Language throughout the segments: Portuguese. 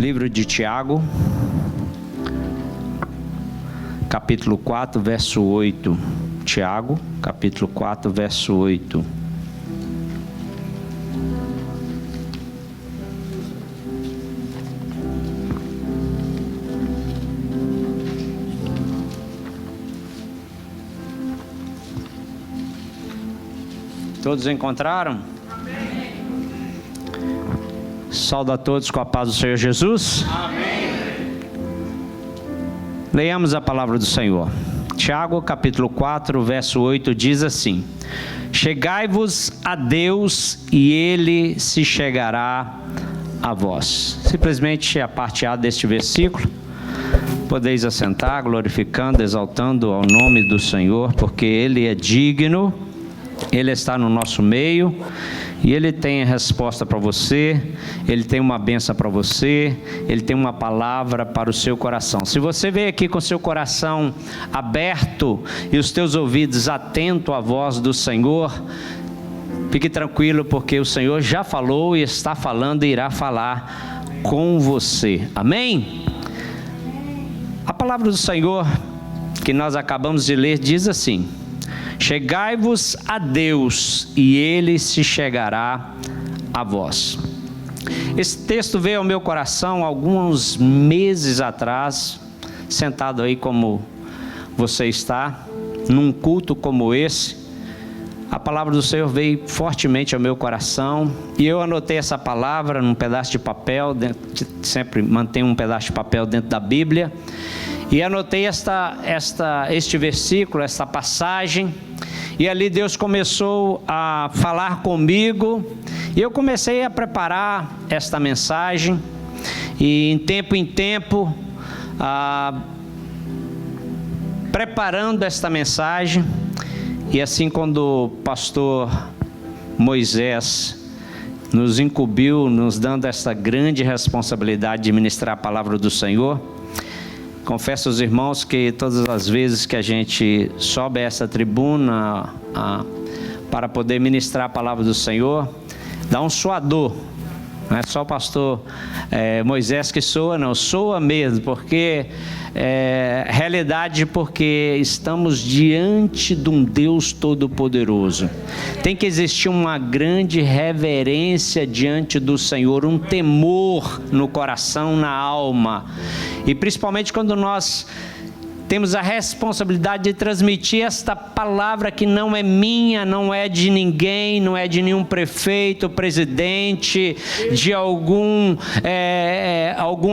Livro de Tiago, capítulo 4, verso 8. Tiago, capítulo 4, verso 8. Todos encontraram? Amém. Saúdo a todos com a paz do Senhor Jesus. Amém. Leiamos a palavra do Senhor. Tiago, capítulo 4, verso 8, diz assim: Chegai-vos a Deus e Ele se chegará a vós. Simplesmente a parte A deste versículo. Podeis assentar, glorificando, exaltando ao nome do Senhor, porque Ele é digno. Ele está no nosso meio e Ele tem a resposta para você, Ele tem uma bênção para você, Ele tem uma palavra para o seu coração. Se você veio aqui com seu coração aberto e os teus ouvidos atentos à voz do Senhor, fique tranquilo, porque o Senhor já falou e está falando e irá falar com você. Amém? A palavra do Senhor que nós acabamos de ler diz assim: Chegai-vos a Deus e Ele se chegará a vós. Esse texto veio ao meu coração alguns meses atrás, sentado aí como você está, num culto como esse. A palavra do Senhor veio fortemente ao meu coração e eu anotei essa palavra num pedaço de papel, sempre mantenho um pedaço de papel dentro da Bíblia, e anotei este versículo, esta passagem. E ali Deus começou a falar comigo, e eu comecei a preparar esta mensagem, e em tempo, preparando esta mensagem, e assim quando o pastor Moisés nos incumbiu, nos dando esta grande responsabilidade de ministrar a palavra do Senhor, confesso aos irmãos que todas as vezes que a gente sobe a essa tribuna para poder ministrar a palavra do Senhor, dá um suador. Não é só o pastor Moisés que soa, não, soa mesmo, porque realidade, porque estamos diante de um Deus Todo-Poderoso. Tem que existir uma grande reverência diante do Senhor, um temor no coração, na alma, e principalmente quando nós temos a responsabilidade de transmitir esta palavra que não é minha, não é de ninguém, não é de nenhum prefeito, presidente, de algum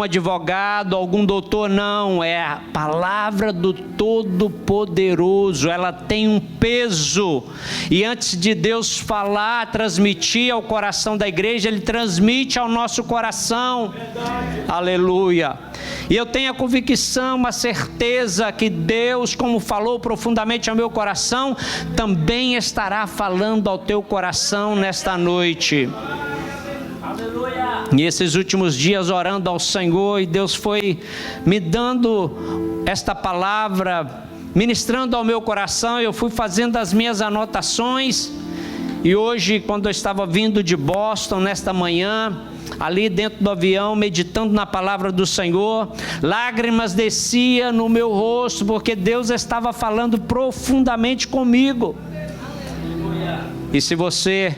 advogado, algum doutor, não, é a palavra do Todo-Poderoso. Ela tem um peso, e antes de Deus falar, transmitir ao coração da igreja, Ele transmite ao nosso coração. Verdade. Aleluia. E eu tenho a convicção, a certeza que Deus, como falou profundamente ao meu coração, também estará falando ao teu coração nesta noite. Aleluia. E esses últimos dias orando ao Senhor, e Deus foi me dando esta palavra, ministrando ao meu coração. Eu fui fazendo as minhas anotações, e hoje, quando eu estava vindo de Boston nesta manhã, ali dentro do avião, meditando na palavra do Senhor, lágrimas desciam no meu rosto, porque Deus estava falando profundamente comigo. E se você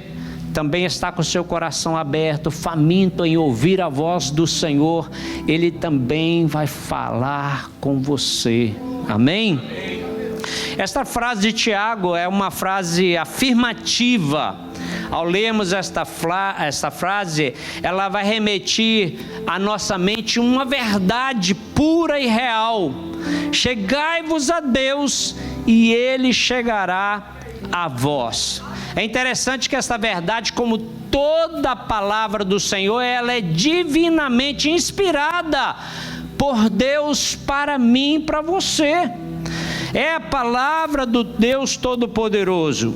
também está com seu coração aberto, faminto em ouvir a voz do Senhor, Ele também vai falar com você. Amém? Esta frase de Tiago é uma frase afirmativa. Ao lermos esta frase, ela vai remeter à nossa mente uma verdade pura e real. Chegai-vos a Deus e Ele chegará a vós. É interessante que esta verdade, como toda a palavra do Senhor, ela é divinamente inspirada por Deus para mim e para você. É a palavra do Deus Todo-Poderoso.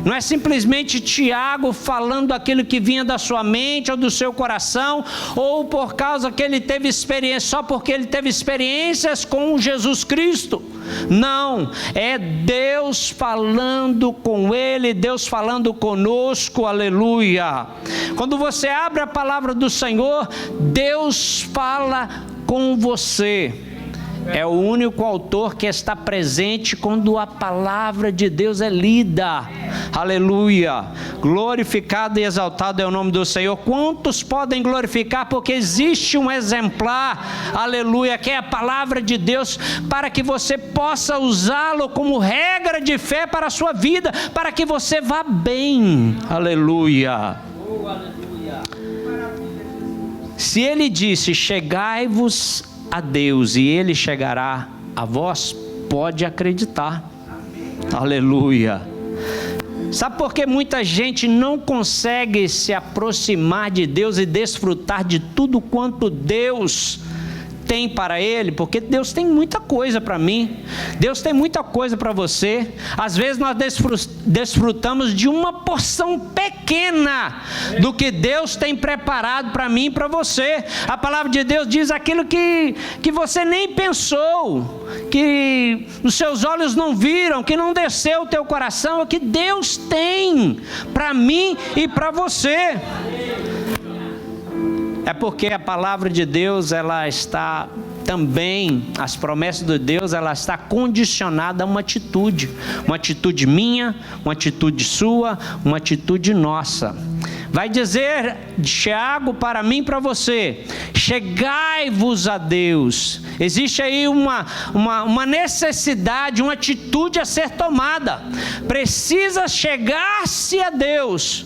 Não é simplesmente Tiago falando aquilo que vinha da sua mente ou do seu coração, ou por causa que ele teve experiência, só porque ele teve experiências com Jesus Cristo. Não, é Deus falando com ele, Deus falando conosco, aleluia. Quando você abre a palavra do Senhor, Deus fala com você. É o único autor que está presente quando a palavra de Deus é lida. Aleluia. Glorificado e exaltado é o nome do Senhor. Quantos podem glorificar? Porque existe um exemplar, aleluia, que é a palavra de Deus, para que você possa usá-lo como regra de fé para a sua vida, para que você vá bem. Aleluia. Se ele disse: chegai-vos a Deus e ele chegará a vós, pode acreditar. Aleluia. Sabe por que muita gente não consegue se aproximar de Deus e desfrutar de tudo quanto Deus tem para ele? Porque Deus tem muita coisa para mim, Deus tem muita coisa para você. Às vezes nós desfrutamos de uma porção pequena do que Deus tem preparado para mim e para você. A palavra de Deus diz aquilo que você nem pensou, que os seus olhos não viram, que não desceu o teu coração, é que Deus tem para mim e para você. É porque a palavra de Deus, ela está também, as promessas de Deus, ela está condicionada a uma atitude minha, uma atitude sua, uma atitude nossa. Vai dizer Tiago para mim e para você: chegai-vos a Deus. Existe aí uma necessidade, uma atitude a ser tomada. Precisa chegar-se a Deus,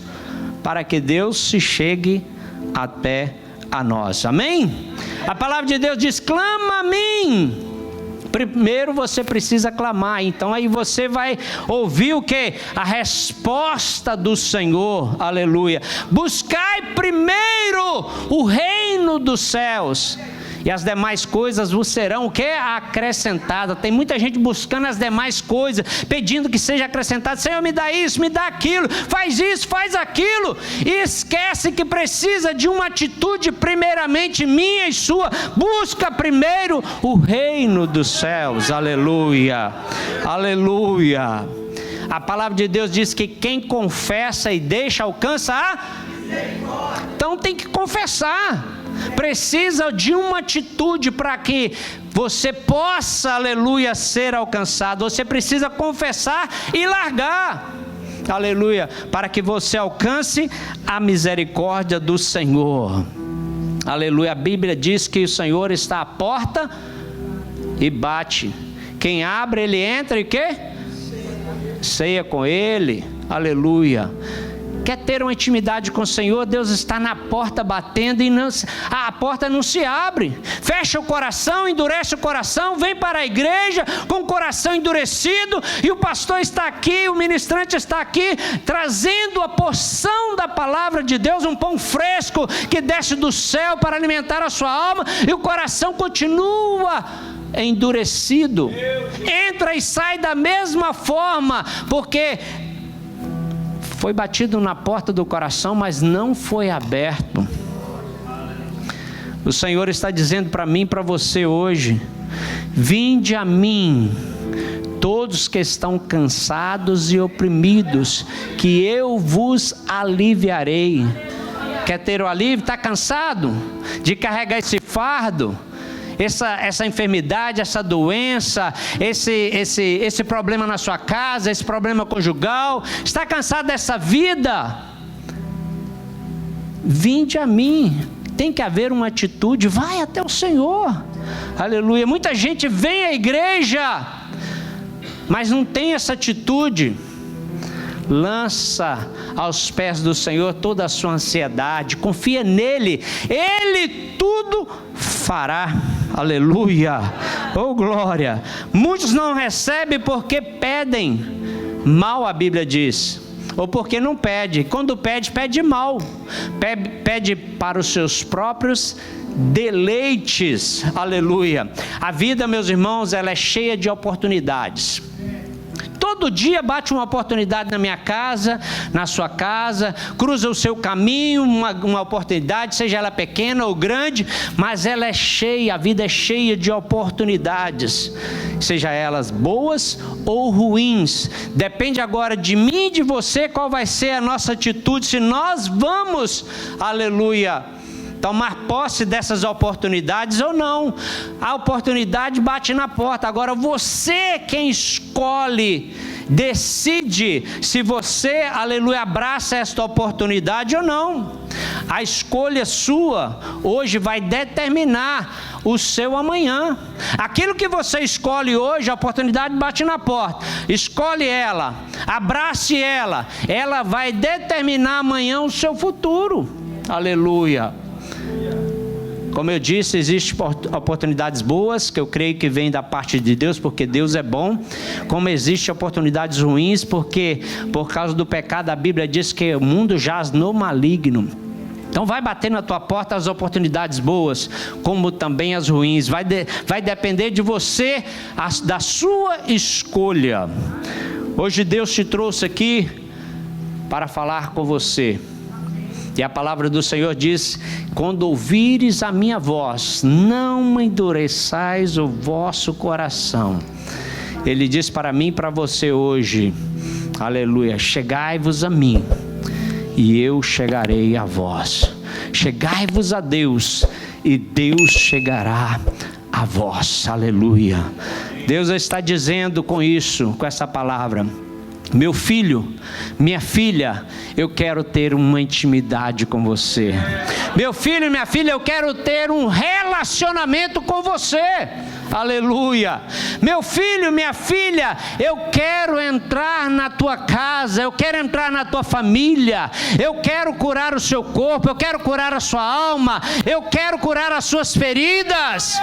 para que Deus se chegue até a nós. Amém? A palavra de Deus diz: clama a mim. Primeiro você precisa clamar. Então aí você vai ouvir o que? A resposta do Senhor. Aleluia. Buscai primeiro o reino dos céus, e as demais coisas vos serão o que? Acrescentadas. Tem muita gente buscando as demais coisas, pedindo que seja acrescentado. Senhor, me dá isso, me dá aquilo, faz isso, faz aquilo, e esquece que precisa de uma atitude primeiramente minha e sua. Busca primeiro o reino dos céus. Aleluia, aleluia. A palavra de Deus diz que quem confessa e deixa alcança a... Então tem que confessar. Precisa de uma atitude para que você possa, aleluia, ser alcançado. Você precisa confessar e largar, aleluia, para que você alcance a misericórdia do Senhor. Aleluia. A Bíblia diz que o Senhor está à porta e bate. Quem abre, ele entra e quê? Ceia com ele. Aleluia. Quer ter uma intimidade com o Senhor? Deus está na porta batendo e a porta não se abre. Fecha o coração, endurece o coração, vem para a igreja com o coração endurecido, e o pastor está aqui, o ministrante está aqui, trazendo a porção da palavra de Deus, um pão fresco que desce do céu para alimentar a sua alma, e o coração continua endurecido. Entra e sai da mesma forma, porque foi batido na porta do coração, mas não foi aberto. O Senhor está dizendo para mim e para você hoje: vinde a mim, todos que estão cansados e oprimidos, que eu vos aliviarei. Quer ter o alívio? Está cansado de carregar esse fardo? Essa enfermidade, essa doença, esse problema na sua casa, esse problema conjugal, está cansado dessa vida? Vinde a mim. Tem que haver uma atitude, vai até o Senhor. Aleluia. Muita gente vem à igreja, mas não tem essa atitude. Lança aos pés do Senhor toda a sua ansiedade, confia nele, ele tudo fará. Aleluia, oh glória. Muitos não recebem porque pedem mal, a Bíblia diz, ou porque não pede. Quando pede, pede mal, pede para os seus próprios deleites. Aleluia. A vida, meus irmãos, ela é cheia de oportunidades. Todo dia bate uma oportunidade na minha casa, na sua casa, cruza o seu caminho, uma oportunidade, seja ela pequena ou grande, mas ela é cheia, a vida é cheia de oportunidades, seja elas boas ou ruins. Depende agora de mim e de você qual vai ser a nossa atitude, se nós vamos, aleluia, tomar posse dessas oportunidades ou não. A oportunidade bate na porta, agora você quem escolhe, decide se você, aleluia, abraça esta oportunidade ou não. A escolha sua hoje vai determinar o seu amanhã. Aquilo que você escolhe hoje, a oportunidade bate na porta, escolhe ela, abrace ela, ela vai determinar amanhã o seu futuro, aleluia. Como eu disse, existem oportunidades boas, que eu creio que vêm da parte de Deus, porque Deus é bom. Como existem oportunidades ruins, porque por causa do pecado a Bíblia diz que o mundo jaz no maligno. Então vai bater na tua porta as oportunidades boas, como também as ruins. Vai depender de você, da sua escolha. Hoje Deus te trouxe aqui para falar com você. E a palavra do Senhor diz: quando ouvires a minha voz, não endureçais o vosso coração. Ele diz para mim e para você hoje, aleluia, chegai-vos a mim, e eu chegarei a vós. Chegai-vos a Deus, e Deus chegará a vós, aleluia. Deus está dizendo com isso, com essa palavra: meu filho, minha filha, eu quero ter uma intimidade com você. Meu filho e minha filha, eu quero ter um relacionamento com você. Aleluia. Meu filho, minha filha, eu quero entrar na tua casa, eu quero entrar na tua família, eu quero curar o seu corpo, eu quero curar a sua alma, eu quero curar as suas feridas,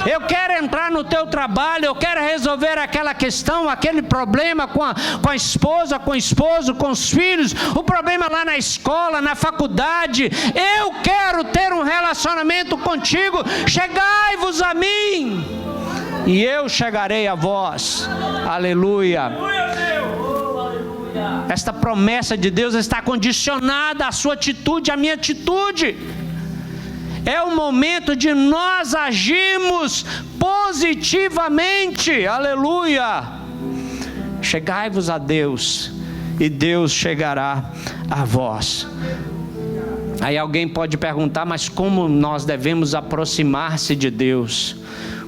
eu quero entrar no teu trabalho, eu quero resolver aquela questão, aquele problema com a esposa, com o esposo, com os filhos, o problema lá na escola, na faculdade. Eu quero ter um relacionamento contigo. Chegai-vos a mim, e eu chegarei a vós. Aleluia. Esta promessa de Deus está condicionada à sua atitude, à minha atitude. É o momento de nós agirmos positivamente. Aleluia. Chegai-vos a Deus, e Deus chegará a vós. Aí alguém pode perguntar: mas como nós devemos aproximar-se de Deus?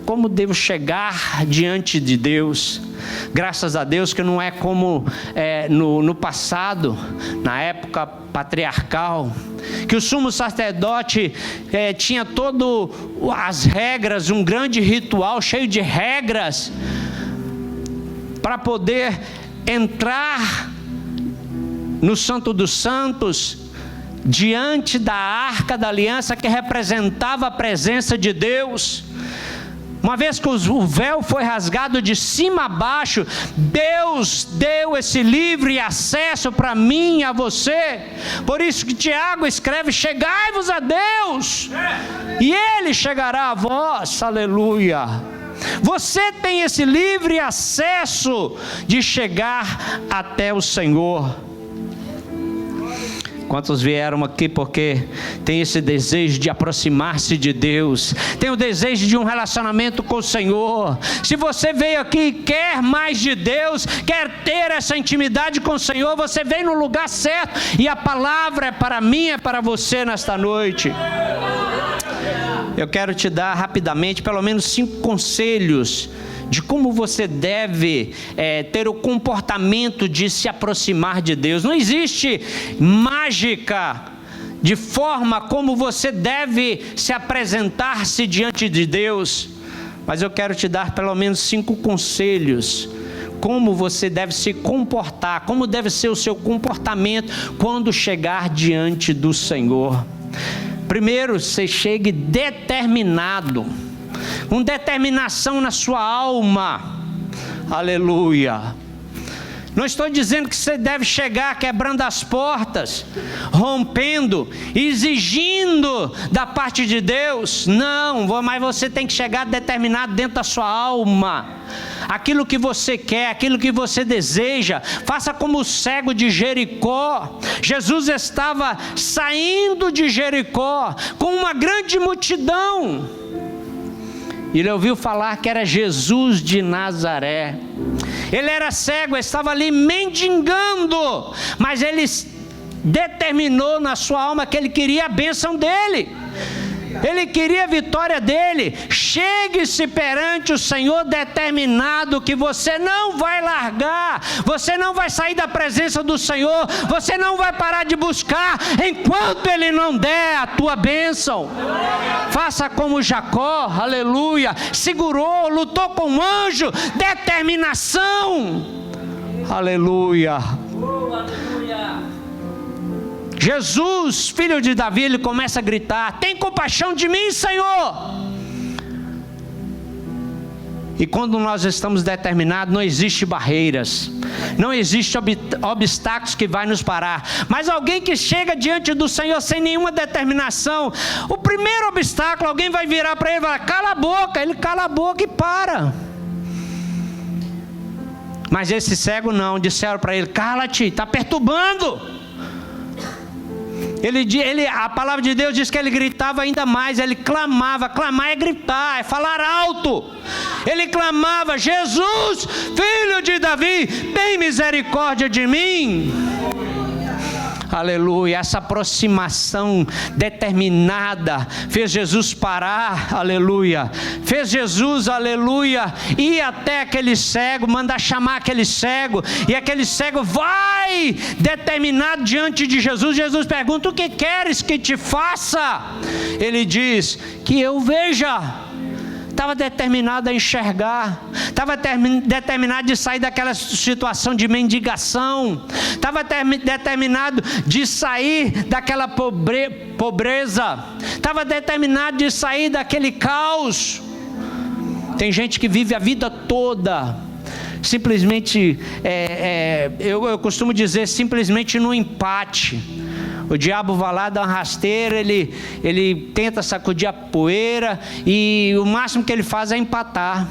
Como devo chegar diante de Deus? Graças a Deus que não é como no passado, na época patriarcal, que o sumo sacerdote tinha todas as regras, um grande ritual cheio de regras, para poder entrar no Santo dos Santos, diante da Arca da Aliança, que representava a presença de Deus. Uma vez que o véu foi rasgado de cima a baixo, Deus deu esse livre acesso para mim e a você. Por isso que Tiago escreve: chegai-vos a Deus, e Ele chegará a vós. Aleluia. Você tem esse livre acesso de chegar até o Senhor. Quantos vieram aqui porque tem esse desejo de aproximar-se de Deus, tem o desejo de um relacionamento com o Senhor? Se você veio aqui e quer mais de Deus, quer ter essa intimidade com o Senhor, você veio no lugar certo, e a palavra é para mim, é para você nesta noite. Eu quero te dar rapidamente pelo menos 5 conselhos de como você deve ter o comportamento de se aproximar de Deus. Não existe mágica de forma como você deve se apresentar-se diante de Deus, mas eu quero te dar pelo menos 5 conselhos, como você deve se comportar, como deve ser o seu comportamento quando chegar diante do Senhor. Primeiro, você chegue determinado, com determinação na sua alma. Aleluia. Não estou dizendo que você deve chegar quebrando as portas, rompendo, exigindo da parte de Deus. Não, mas você tem que chegar determinado dentro da sua alma. aquilo que você quer, aquilo que você deseja. Faça como o cego de Jericó. Jesus estava saindo de Jericó com uma grande multidão. Ele ouviu falar que era Jesus de Nazaré. Ele era cego, estava ali mendigando, mas ele determinou na sua alma que ele queria a bênção dele. Ele queria a vitória dele. Chegue-se perante o Senhor determinado que você não vai largar, você não vai sair da presença do Senhor, você não vai parar de buscar enquanto Ele não der a tua bênção. Faça como Jacó, aleluia, segurou, lutou com o anjo, determinação, aleluia. Jesus, filho de Davi, ele começa a gritar: tem compaixão de mim, Senhor. E quando nós estamos determinados, não existe barreiras, não existe obstáculos que vai nos parar. Mas alguém que chega diante do Senhor sem nenhuma determinação, o primeiro obstáculo, alguém vai virar para ele e vai: cala a boca. Ele cala a boca e para. Mas esse cego não, disseram para ele: cala-te, está perturbando. A palavra de Deus diz que ele gritava ainda mais, ele clamava. Clamar é gritar, é falar alto. Ele clamava: Jesus, filho de Davi, tem misericórdia de mim. Aleluia. Essa aproximação determinada fez Jesus parar, aleluia. Fez Jesus, aleluia, ir até aquele cego, mandar chamar aquele cego, e aquele cego vai determinado diante de Jesus. Jesus pergunta: o que queres que te faça? Ele diz: que eu veja. Estava determinado a enxergar, estava determinado de sair daquela situação de mendigação, estava determinado de sair daquela pobreza, estava determinado de sair daquele caos. Tem gente que vive a vida toda simplesmente, eu costumo dizer, simplesmente no empate. O diabo vai lá, dá uma rasteira, ele tenta sacudir a poeira, e o máximo que ele faz é empatar.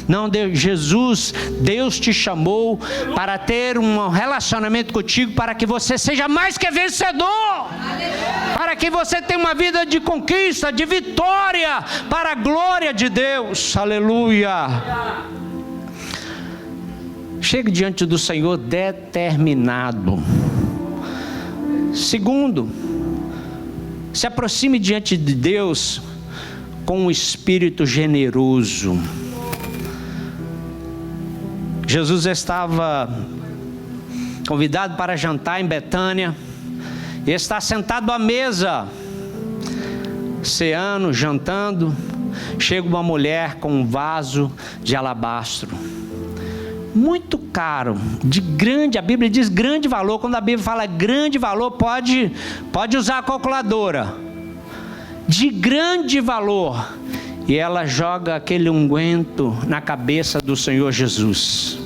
Não, Deus te chamou para ter um relacionamento contigo, para que você seja mais que vencedor, para que você tenha uma vida de conquista, de vitória, para a glória de Deus, aleluia. Chegue diante do Senhor determinado. Segundo, se aproxime diante de Deus com um espírito generoso. Jesus estava convidado para jantar em Betânia, e está sentado à mesa, ceando, jantando. Chega uma mulher com um vaso de alabastro, muito caro, a Bíblia diz grande valor. Quando a Bíblia fala grande valor, pode usar a calculadora, de grande valor. E ela joga aquele unguento na cabeça do Senhor Jesus.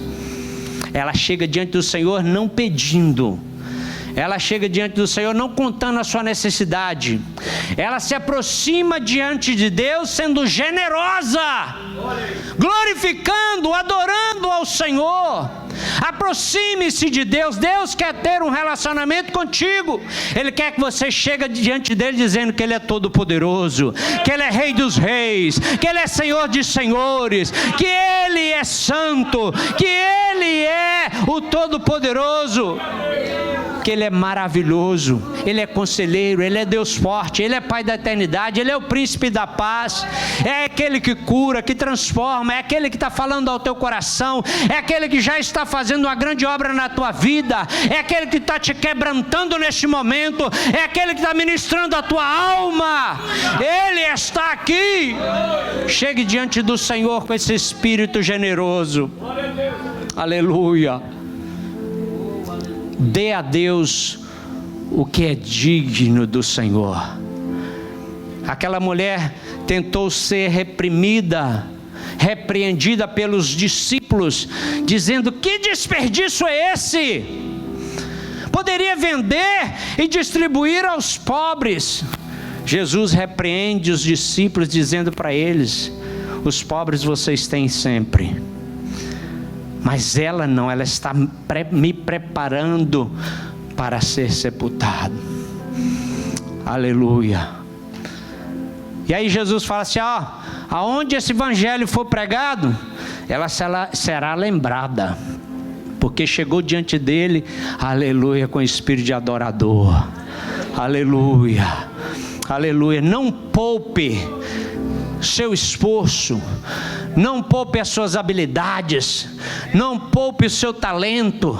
Ela chega diante do Senhor não pedindo, ela chega diante do Senhor não contando a sua necessidade, ela se aproxima diante de Deus sendo generosa, glorificando, adorando ao Senhor. Aproxime-se de Deus. Deus quer ter um relacionamento contigo. Ele quer que você chegue diante dele dizendo que Ele é todo poderoso, que Ele é Rei dos reis, que Ele é Senhor de senhores, que Ele é santo, que Ele é o todo poderoso, que Ele é maravilhoso, Ele é conselheiro, Ele é Deus forte, Ele é Pai da eternidade, Ele é o príncipe da paz, é aquele que cura, que transforma, é aquele que está falando ao teu coração, é aquele que já está fazendo uma grande obra na tua vida, é aquele que está te quebrantando neste momento, é aquele que está ministrando a tua alma. Ele está aqui. Chegue diante do Senhor com esse espírito generoso, aleluia. Dê a Deus o que é digno do Senhor. Aquela mulher tentou ser repreendida pelos discípulos, dizendo: que desperdício é esse? Poderia vender e distribuir aos pobres. Jesus repreende os discípulos, dizendo para eles: os pobres vocês têm sempre, Mas ela não, ela está me preparando para ser sepultado. Aleluia. E aí Jesus fala assim: aonde esse evangelho for pregado, ela será lembrada, porque chegou diante dele, aleluia, com espírito de adorador. Aleluia, aleluia. Não poupe seu esforço, não poupe as suas habilidades, não poupe o seu talento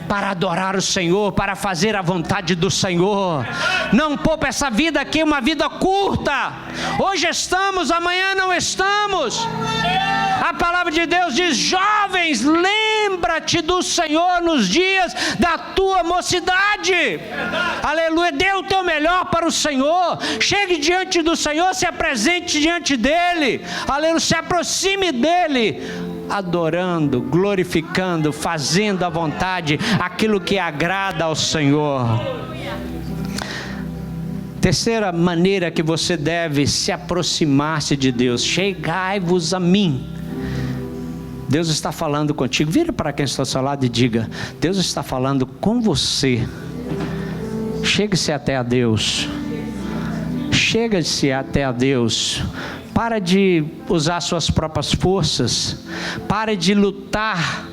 para adorar o Senhor, para fazer a vontade do Senhor. Não poupe essa vida aqui, é uma vida curta. Hoje estamos, amanhã não estamos. A palavra de Deus diz: jovens, lembra-te do Senhor nos dias da tua mocidade. Aleluia. Dê o teu melhor para o Senhor. Chegue diante do Senhor, se apresente diante dele. Aleluia. Se aproxime dele, adorando, glorificando, fazendo a vontade, aquilo que agrada ao Senhor. Terceira maneira que você deve se aproximar-se de Deus: chegai-vos a mim. Deus está falando contigo. Vira para quem está ao seu lado e diga: Deus está falando com você. Chegue-se até a Deus. Chega-se até a Deus. Para de usar suas próprias forças. Para de lutar,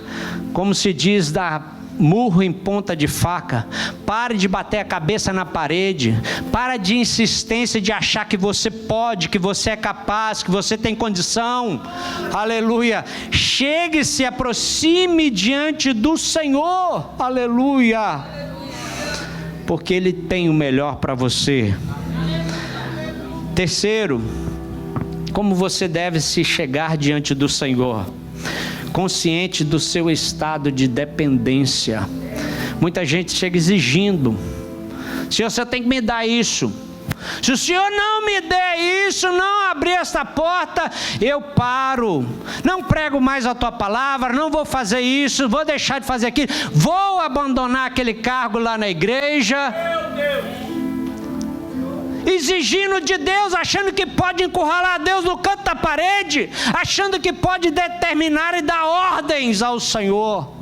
como se diz, dar murro em ponta de faca. Pare de bater a cabeça na parede. Para de insistência de achar que você pode, que você é capaz, que você tem condição. Aleluia. Chegue-se, aproxime diante do Senhor. Aleluia. Porque Ele tem o melhor para você. Terceiro, como você deve se chegar diante do Senhor? Consciente do seu estado de dependência. Muita gente chega exigindo: Senhor, você tem que me dar isso. Se o Senhor não me der isso, não abrir esta porta, eu paro, não prego mais a tua palavra, não vou fazer isso, vou deixar de fazer aquilo, vou abandonar aquele cargo lá na igreja. Meu Deus. Exigindo de Deus, achando que pode encurralar Deus no canto da parede, achando que pode determinar e dar ordens ao Senhor.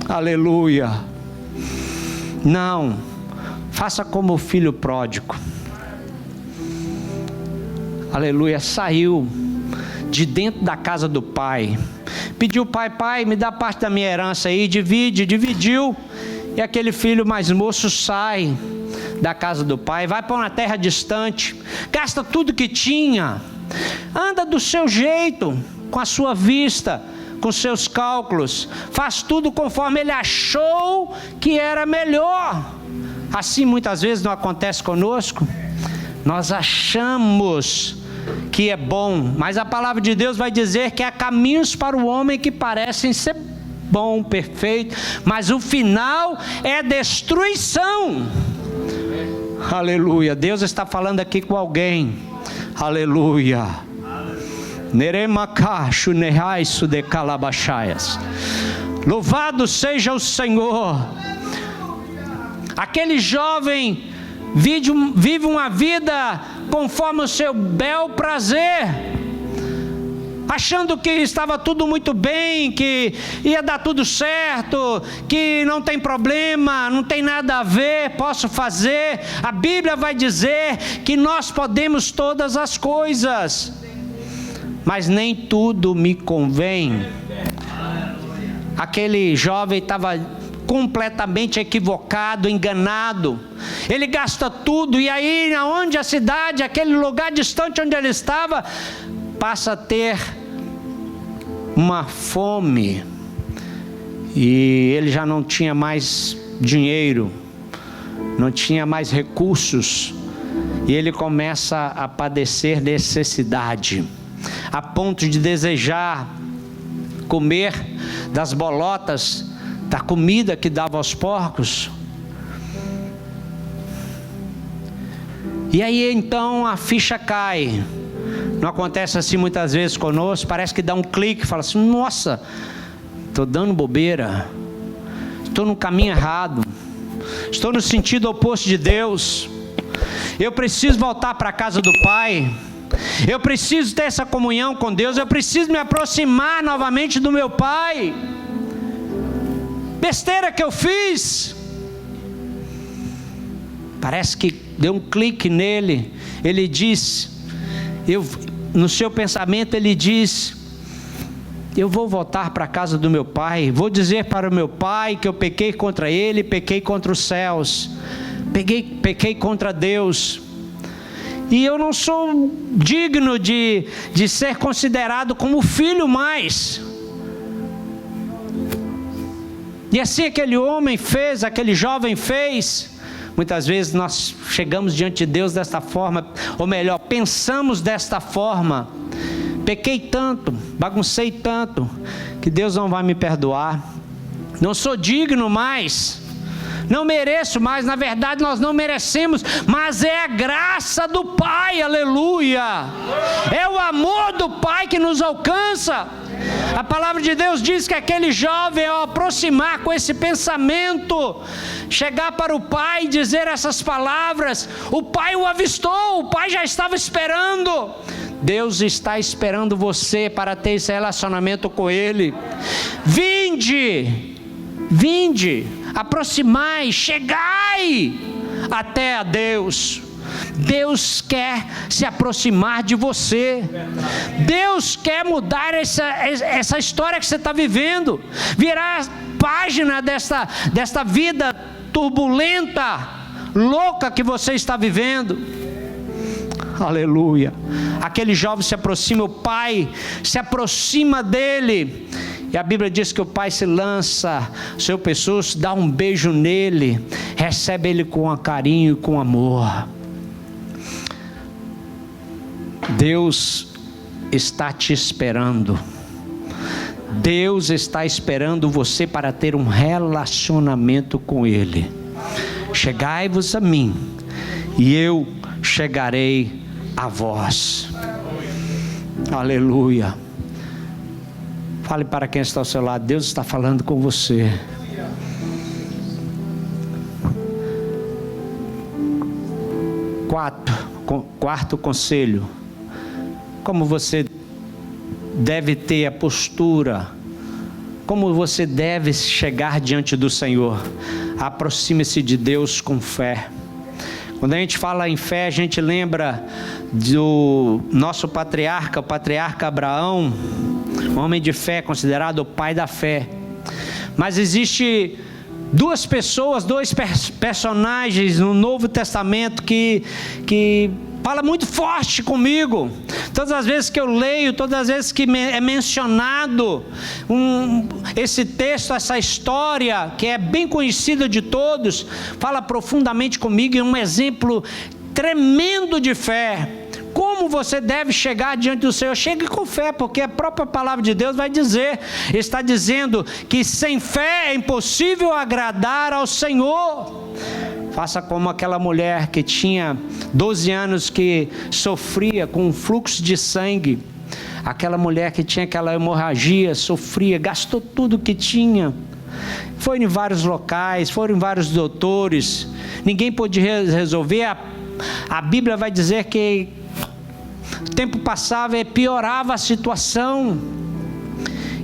Aleluia. Não, faça como o filho pródigo. Aleluia. Saiu de dentro da casa do pai, pediu: pai, me dá parte da minha herança aí, dividiu. E aquele filho mais moço sai da casa do pai, vai para uma terra distante, gasta tudo que tinha, anda do seu jeito, com a sua vista, com seus cálculos, faz tudo conforme ele achou que era melhor. Assim muitas vezes não acontece conosco. Nós achamos que é bom, mas a palavra de Deus vai dizer que há caminhos para o homem que parecem ser bom, perfeito, mas o final é destruição. Aleluia. Deus está falando aqui com alguém. Aleluia. Neremacacho nehaisu de calabachaias. Louvado seja o Senhor. Aquele jovem vive uma vida conforme o seu bel prazer, achando que estava tudo muito bem, que ia dar tudo certo, que não tem problema, não tem nada a ver, posso fazer. A Bíblia vai dizer que nós podemos todas as coisas, mas nem tudo me convém. Aquele jovem estava completamente equivocado, enganado. Ele gasta tudo, e aí onde a cidade, aquele lugar distante onde ele estava, passa a ter uma fome, e ele já não tinha mais dinheiro, não tinha mais recursos, e ele começa a padecer necessidade, a ponto de desejar comer das bolotas da comida que dava aos porcos. E aí então a ficha cai. Não acontece assim muitas vezes conosco? Parece que dá um clique, fala assim: nossa, estou dando bobeira, estou no caminho errado, estou no sentido oposto de Deus, eu preciso voltar para a casa do Pai, eu preciso ter essa comunhão com Deus, eu preciso me aproximar novamente do meu Pai. besteira que eu fiz. Parece que deu um clique nele. Ele diz, no seu pensamento ele diz: eu vou voltar para a casa do meu pai, vou dizer para o meu pai que eu pequei contra ele, pequei contra os céus, pequei contra Deus, e eu não sou digno de ser considerado como filho mais. E assim aquele homem fez, aquele jovem fez. Muitas vezes nós chegamos diante de Deus desta forma, ou melhor, pensamos desta forma: pequei tanto, baguncei tanto, que Deus não vai me perdoar, não sou digno mais, não mereço mais. Na verdade nós não merecemos, mas é a graça do Pai, aleluia, é o amor do Pai que nos alcança. A palavra de Deus diz que aquele jovem, ao aproximar com esse pensamento, chegar para o pai e dizer essas palavras, o pai o avistou, o pai já estava esperando. Deus está esperando você para ter esse relacionamento com Ele. Vinde, aproximai, chegai até a Deus. Deus quer se aproximar de você. Deus quer mudar essa história que você está vivendo, virar a página desta vida turbulenta, louca que você está vivendo. Aleluia. Aquele jovem se aproxima, o pai se aproxima dele, e a Bíblia diz que o pai se lança ao seu pescoço, dá um beijo nele, recebe ele com carinho e com amor. Deus está te esperando. Deus está esperando você para ter um relacionamento com Ele. Chegai-vos a mim, e eu chegarei a vós. Aleluia. Fale para quem está ao seu lado: Deus está falando com você. Quarto conselho: como você deve ter a postura, como você deve chegar diante do Senhor. Aproxime-se de Deus com fé. Quando a gente fala em fé, a gente lembra do nosso patriarca, o patriarca Abraão, um homem de fé, considerado o pai da fé. Mas existe duas pessoas, dois personagens no Novo Testamento que fala muito forte comigo. Todas as vezes que eu leio, todas as vezes que é mencionado esse texto, essa história que é bem conhecida de todos, fala profundamente comigo, e um exemplo tremendo de fé. Como você deve chegar diante do Senhor? Chegue com fé, porque a própria palavra de Deus vai dizer, está dizendo que sem fé é impossível agradar ao Senhor. Faça como aquela mulher que tinha 12 anos, que sofria com um fluxo de sangue. Aquela mulher que tinha aquela hemorragia, sofria, gastou tudo que tinha. Foi em vários locais, foram em vários doutores, ninguém pôde resolver. A Bíblia vai dizer que o tempo passava e piorava a situação.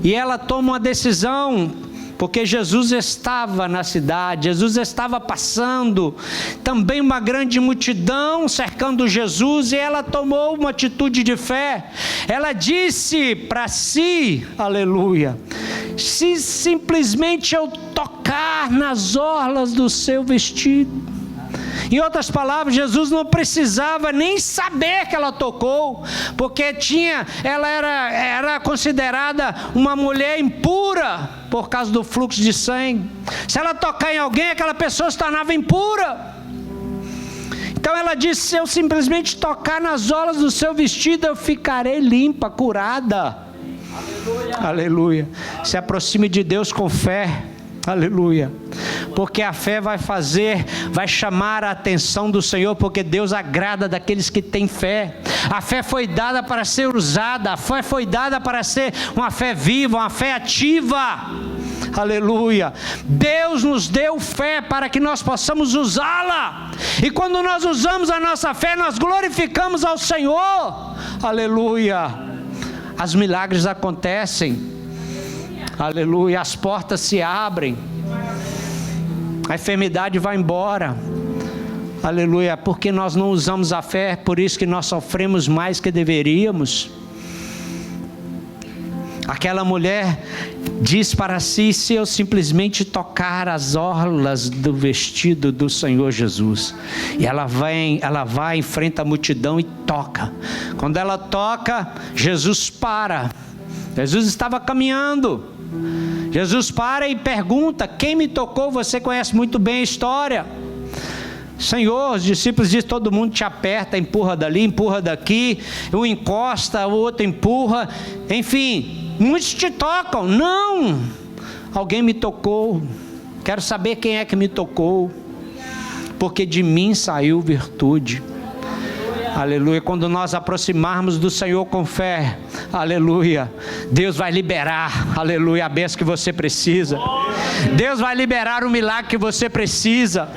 E ela toma uma decisão, porque Jesus estava na cidade, Jesus estava passando, também uma grande multidão cercando Jesus, e ela tomou uma atitude de fé. Ela disse para si, aleluia, se simplesmente eu tocar nas orlas do seu vestido. Em outras palavras, Jesus não precisava nem saber que ela tocou, porque ela era considerada uma mulher impura por causa do fluxo de sangue. Se ela tocar em alguém, aquela pessoa se tornava impura. Então ela disse: se eu simplesmente tocar nas orlas do seu vestido, eu ficarei limpa, curada. Aleluia. Aleluia. Se aproxime de Deus com fé. Aleluia. Porque a fé vai chamar a atenção do Senhor, porque Deus agrada daqueles que têm fé. A fé foi dada para ser usada, a fé foi dada para ser uma fé viva, uma fé ativa. Aleluia. Deus nos deu fé para que nós possamos usá-la, e quando nós usamos a nossa fé, nós glorificamos ao Senhor. Aleluia. Os milagres acontecem. Aleluia. As portas se abrem. a enfermidade vai embora. Aleluia, porque nós não usamos a fé, por isso que nós sofremos mais que deveríamos. Aquela mulher diz para si: se eu simplesmente tocar as orlas do vestido do Senhor Jesus. E ela vai, enfrenta a multidão e toca. Quando ela toca, Jesus para. Jesus estava caminhando. Jesus para e pergunta: quem me tocou? Você conhece muito bem a história. Senhor, os discípulos dizem: todo mundo te aperta, empurra dali, empurra daqui, um encosta, o outro empurra, enfim, muitos te tocam. Não, alguém me tocou, quero saber quem é que me tocou, porque de mim saiu virtude. Aleluia. Quando nós aproximarmos do Senhor com fé, aleluia, Deus vai liberar, aleluia, a bênção que você precisa. Deus vai liberar o milagre que você precisa.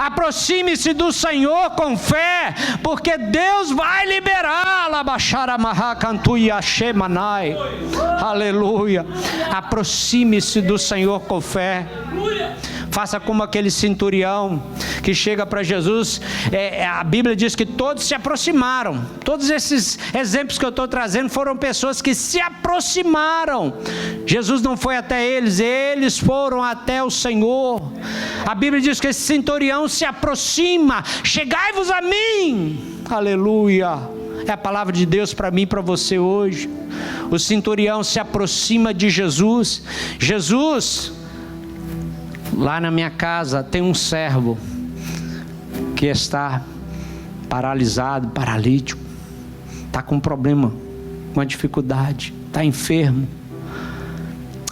Aproxime-se do Senhor com fé, porque Deus vai liberar. Aleluia. Aproxime-se do Senhor com fé. Faça como aquele centurião que chega para Jesus. A Bíblia diz que todos se aproximaram. Todos esses exemplos que eu estou trazendo foram pessoas que se aproximaram. Jesus não foi até eles, eles foram até o Senhor. A Bíblia diz que esse centurião se aproxima: chegai-vos a mim. Aleluia. É a palavra de Deus para mim e para você hoje. O centurião se aproxima de Jesus. Jesus, lá na minha casa tem um servo que está paralisado, paralítico, está com um problema, uma dificuldade, está enfermo.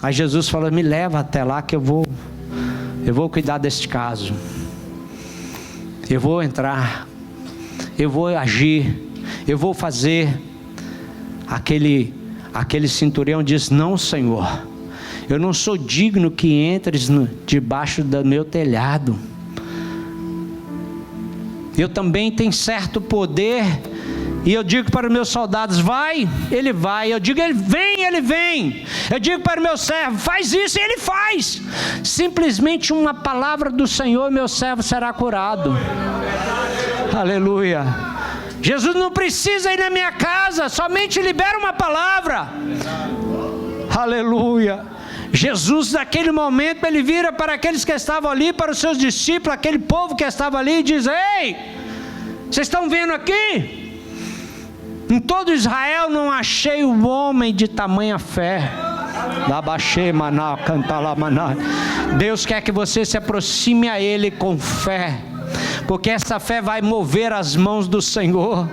Aí Jesus falou: me leva até lá que eu vou cuidar deste caso. Eu vou entrar, eu vou agir, eu vou fazer. Aquele centurião diz: não, Senhor, eu não sou digno que entres debaixo do meu telhado. Eu também tenho certo poder, e eu digo para os meus soldados: vai, ele vai. Eu digo: ele vem, ele vem. Eu digo para o meu servo: faz isso, e ele faz. Simplesmente uma palavra do Senhor, meu servo será curado. Aleluia. Jesus não precisa ir na minha casa, somente libera uma palavra. Aleluia. Jesus, naquele momento, ele vira para aqueles que estavam ali, para os seus discípulos, aquele povo que estava ali, e diz: ei, vocês estão vendo aqui? Em todo Israel não achei um homem de tamanha fé. Deus quer que você se aproxime a Ele com fé, porque essa fé vai mover as mãos do Senhor.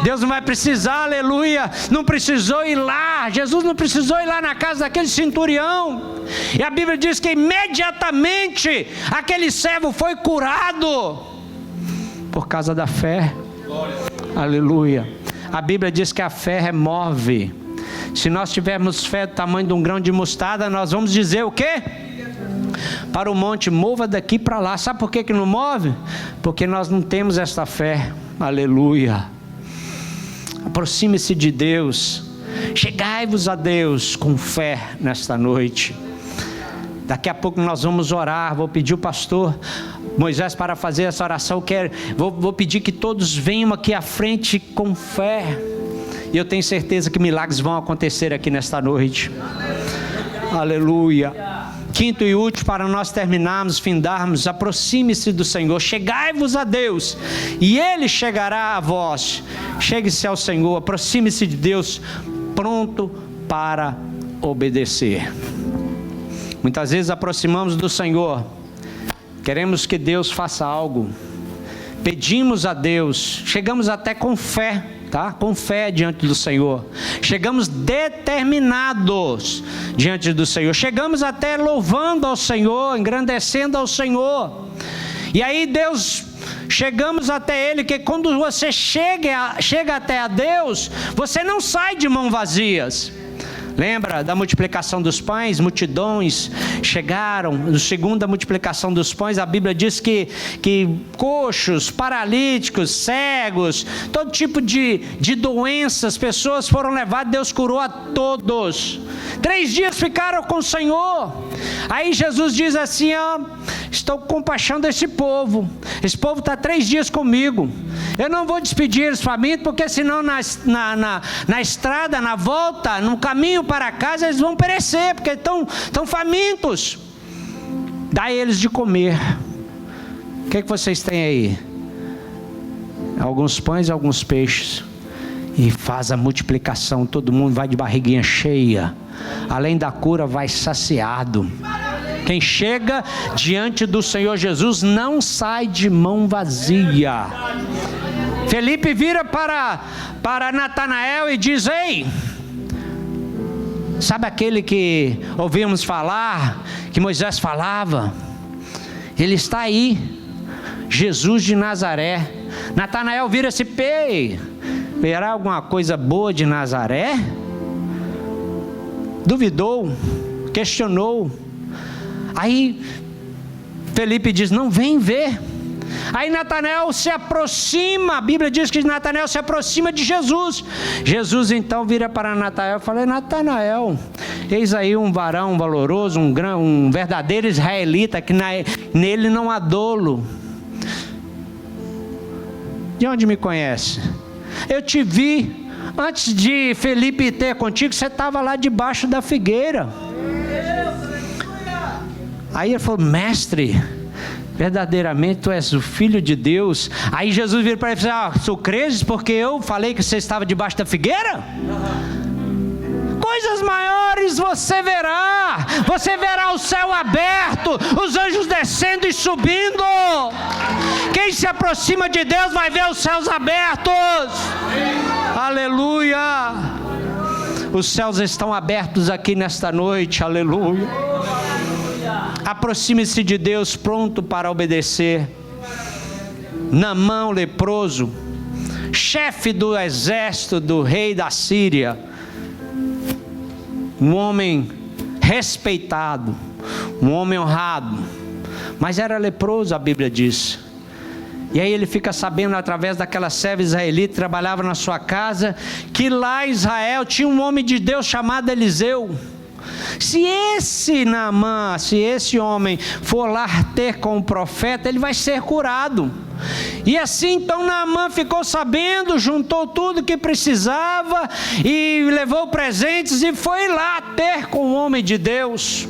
Deus não vai precisar, aleluia, não precisou ir lá. Jesus não precisou ir lá na casa daquele centurião. E a Bíblia diz que imediatamente aquele servo foi curado por causa da fé. Aleluia. A Bíblia diz que a fé remove. Se nós tivermos fé do tamanho de um grão de mostarda, nós vamos dizer o quê? Para o monte: mova daqui para lá. Sabe por que não move? Porque nós não temos esta fé. Aleluia. Aproxime-se de Deus. Chegai-vos a Deus com fé nesta noite. Daqui a pouco nós vamos orar. Vou pedir o pastor Moisés para fazer essa oração. Vou pedir que todos venham aqui à frente com fé. E eu tenho certeza que milagres vão acontecer aqui nesta noite. Aleluia. Quinto e último, para nós terminarmos, findarmos: aproxime-se do Senhor, chegai-vos a Deus, e Ele chegará a vós. Chegue-se ao Senhor, aproxime-se de Deus, pronto para obedecer. Muitas vezes aproximamos do Senhor, queremos que Deus faça algo, pedimos a Deus, chegamos até com fé, tá? Com fé diante do Senhor, chegamos determinados diante do Senhor, chegamos até louvando ao Senhor, engrandecendo ao Senhor. E aí chegamos até Ele, que quando você chega até a Deus, você não sai de mãos vazias. Lembra da multiplicação dos pães? Multidões chegaram. Na segunda multiplicação dos pães, a Bíblia diz que coxos, paralíticos, cegos, todo tipo de doenças, pessoas foram levadas. Deus curou a todos. 3 dias muitos ficaram com o Senhor. Aí Jesus diz assim: estou com compaixão desse povo. Esse povo está 3 dias comigo. Eu não vou despedir eles famintos, porque senão na estrada, na volta, no caminho para casa, eles vão perecer, porque estão famintos. Dá eles de comer. O que vocês têm aí? Alguns pães e alguns peixes. E faz a multiplicação, todo mundo vai de barriguinha cheia. Além da cura, vai saciado. Quem chega diante do Senhor Jesus não sai de mão vazia. Felipe vira para Natanael e diz: ei, sabe aquele que ouvimos falar, que Moisés falava? Ele está aí, Jesus de Nazaré. Natanael vira-se: verá alguma coisa boa de Nazaré? Duvidou, questionou. Aí Felipe diz: não, vem ver. Aí Natanael se aproxima, a Bíblia diz que Natanael se aproxima de Jesus. Jesus então vira para Natanael e fala: Natanael, eis aí um varão valoroso, um verdadeiro israelita, que nele não há dolo. De onde me conhece? Eu te vi antes de Felipe ter contigo, você estava lá debaixo da figueira. Aí ele falou: mestre, verdadeiramente tu és o Filho de Deus. Aí Jesus vira para ele e falou: tu crees porque eu falei que você estava debaixo da figueira? Coisas maiores você verá o céu aberto, os anjos descendo e subindo. Quem se aproxima de Deus vai ver os céus abertos. Aleluia. Os céus estão abertos aqui nesta noite. Aleluia. Aproxime-se de Deus, pronto para obedecer. Naamã, o leproso, chefe do exército do rei da Síria, um homem respeitado, um homem honrado, mas era leproso, a Bíblia diz. E aí ele fica sabendo, através daquela serva israelita que trabalhava na sua casa, que lá em Israel tinha um homem de Deus chamado Eliseu. Se esse Naamã, se esse homem for lá ter com o profeta, ele vai ser curado. E assim então Naamã ficou sabendo, juntou tudo que precisava e levou presentes e foi lá ter com o homem de Deus.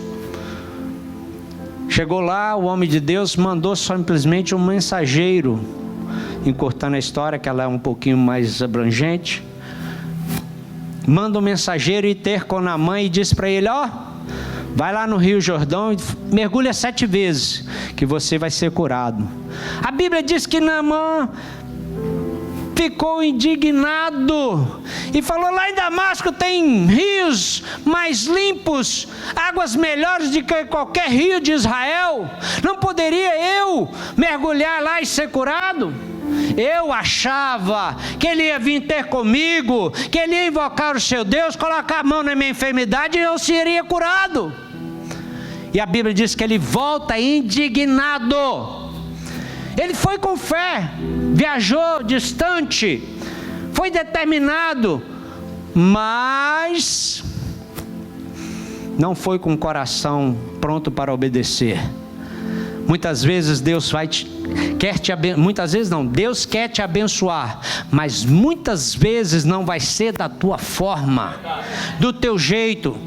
Chegou lá, o homem de Deus mandou simplesmente um mensageiro, encurtando a história que ela é um pouquinho mais abrangente. Manda um mensageiro ir ter com Naamã e disse para ele: vai lá no Rio Jordão e mergulha 7 vezes, que você vai ser curado. A Bíblia diz que Naamã ficou indignado e falou: lá em Damasco tem rios mais limpos, águas melhores do que qualquer rio de Israel. Não poderia eu mergulhar lá e ser curado? Eu achava que ele ia vir ter comigo, que ele ia invocar o seu Deus, colocar a mão na minha enfermidade e eu seria curado. E a Bíblia diz que ele volta indignado. Ele foi com fé, viajou distante, foi determinado, mas não foi com o coração pronto para obedecer. Muitas vezes Deus Deus quer te abençoar, mas muitas vezes não vai ser da tua forma, do teu jeito.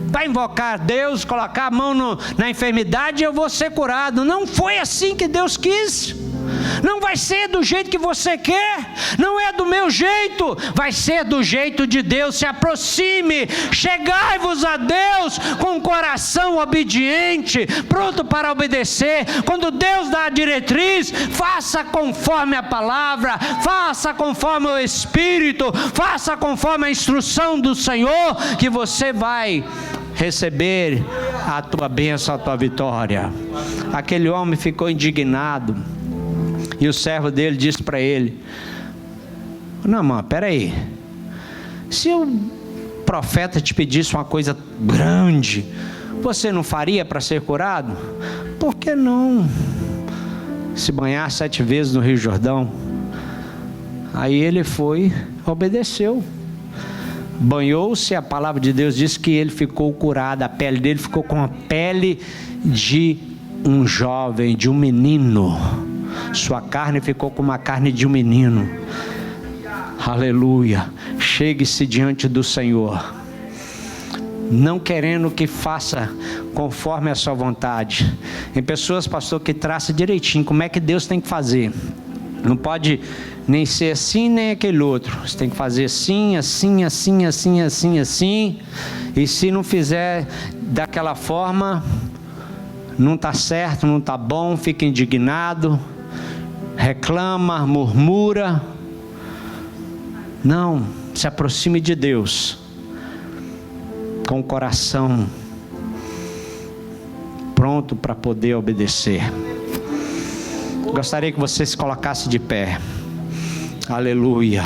Vai invocar Deus, colocar a mão na enfermidade e eu vou ser curado. Não foi assim que Deus quis. Não vai ser do jeito que você quer, não é do meu jeito, vai ser do jeito de Deus. Se aproxime, chegai-vos a Deus com um coração obediente, pronto para obedecer. Quando Deus dá a diretriz, faça conforme a palavra, faça conforme o Espírito, faça conforme a instrução do Senhor, que você vai receber a tua bênção, a tua vitória. Aquele homem ficou indignado. E o servo dele disse para ele: Naamã, peraí, se o profeta te pedisse uma coisa grande, você não faria para ser curado? Por que não se banhar 7 vezes no Rio Jordão? Aí ele foi, obedeceu. banhou-se, a palavra de Deus diz que ele ficou curado, a pele dele ficou com a pele de um jovem, de um menino. Sua carne ficou como a carne de um menino. Aleluia. Chegue-se diante do Senhor, não querendo que faça conforme a sua vontade. Tem pessoas, pastor, que traçam direitinho como é que Deus tem que fazer. Não pode nem ser assim, nem aquele outro. Você tem que fazer assim, assim, assim, assim, assim, assim. E se não fizer daquela forma, não está certo, não está bom, fica indignado, reclama, murmura. Não, se aproxime de Deus com o coração pronto para poder obedecer. Gostaria que você se colocasse de pé. Aleluia.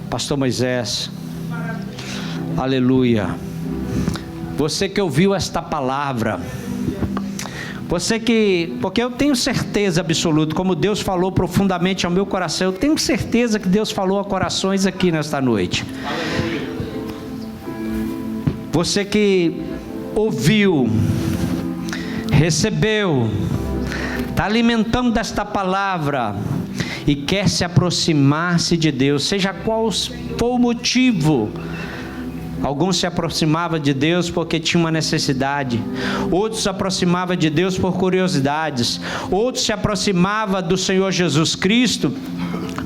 Pastor Moisés, aleluia. Você que ouviu esta palavra, porque eu tenho certeza absoluta, como Deus falou profundamente ao meu coração, eu tenho certeza que Deus falou a corações aqui nesta noite. Você que ouviu, recebeu, está alimentando desta palavra e quer se aproximar-se de Deus, seja qual for o motivo. Alguns se aproximavam de Deus porque tinham uma necessidade, outros se aproximavam de Deus por curiosidades, outros se aproximavam do Senhor Jesus Cristo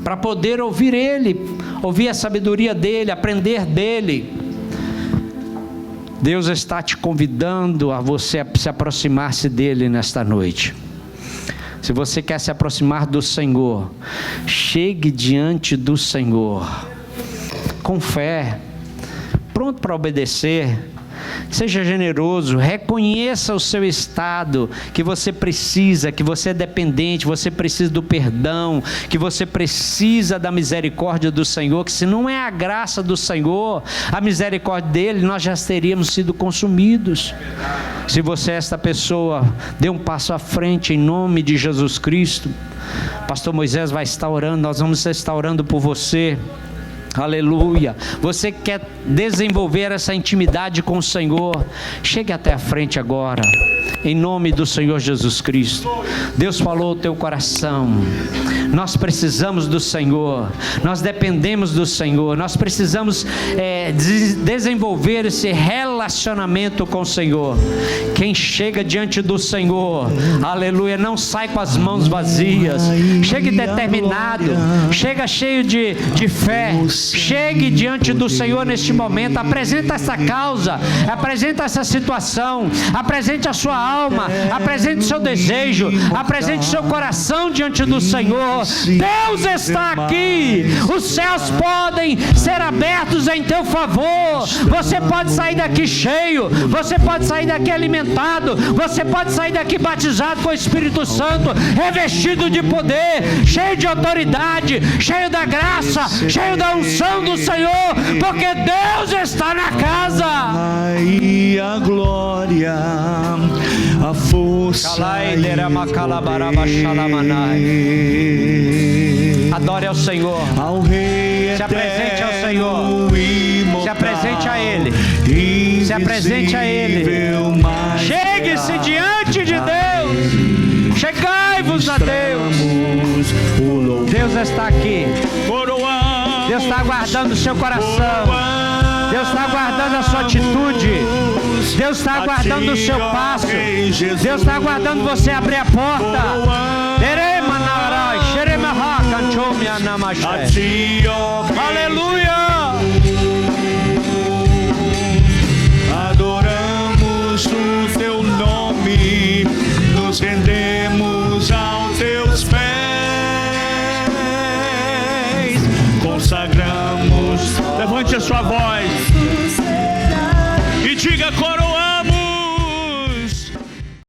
para poder ouvir Ele, ouvir a sabedoria dEle, aprender dEle. Deus está te convidando a você se aproximar-se dEle nesta noite. Se você quer se aproximar do Senhor, chegue diante do Senhor com fé, pronto para obedecer. Seja generoso, reconheça o seu estado, que você precisa, que você é dependente, você precisa do perdão, que você precisa da misericórdia do Senhor, que se não é a graça do Senhor, a misericórdia dele, nós já teríamos sido consumidos. Se você é esta pessoa, dê um passo à frente em nome de Jesus Cristo. Pastor Moisés vai estar orando, nós vamos estar orando por você. Aleluia. Você quer desenvolver essa intimidade com o Senhor? Chegue até a frente agora, em nome do Senhor Jesus Cristo. Deus falou ao teu coração. Nós precisamos do Senhor, nós dependemos do Senhor, nós precisamos desenvolver esse relacionamento com o Senhor. Quem chega diante do Senhor, aleluia, não sai com as mãos vazias, chegue determinado, chega cheio de fé. Chegue diante do Senhor neste momento, apresenta essa causa, apresenta essa situação, apresente a sua alma, apresente o seu desejo, apresente o seu coração diante do Senhor. Deus está aqui, os céus podem ser abertos em teu favor. Você pode sair daqui cheio, você pode sair daqui alimentado, você pode sair daqui batizado com o Espírito Santo, revestido de poder, cheio de autoridade, cheio da graça, cheio da unção do Senhor, porque Deus está na casa. Ai, a glória, a força. Adore ao Senhor. Ao Rei se apresente ao Senhor. Se apresente a Ele. Se apresente a Ele. Chegue-se diante de Deus. Chegai-vos a Deus. Deus está aqui. Deus está aguardando o seu coração. Deus está aguardando a sua atitude. Deus está aguardando o seu passo. Deus está aguardando você abrir a porta. Aleluia. Adoramos o teu nome, nos rendemos aos teus pés, consagramos. Levante a sua voz.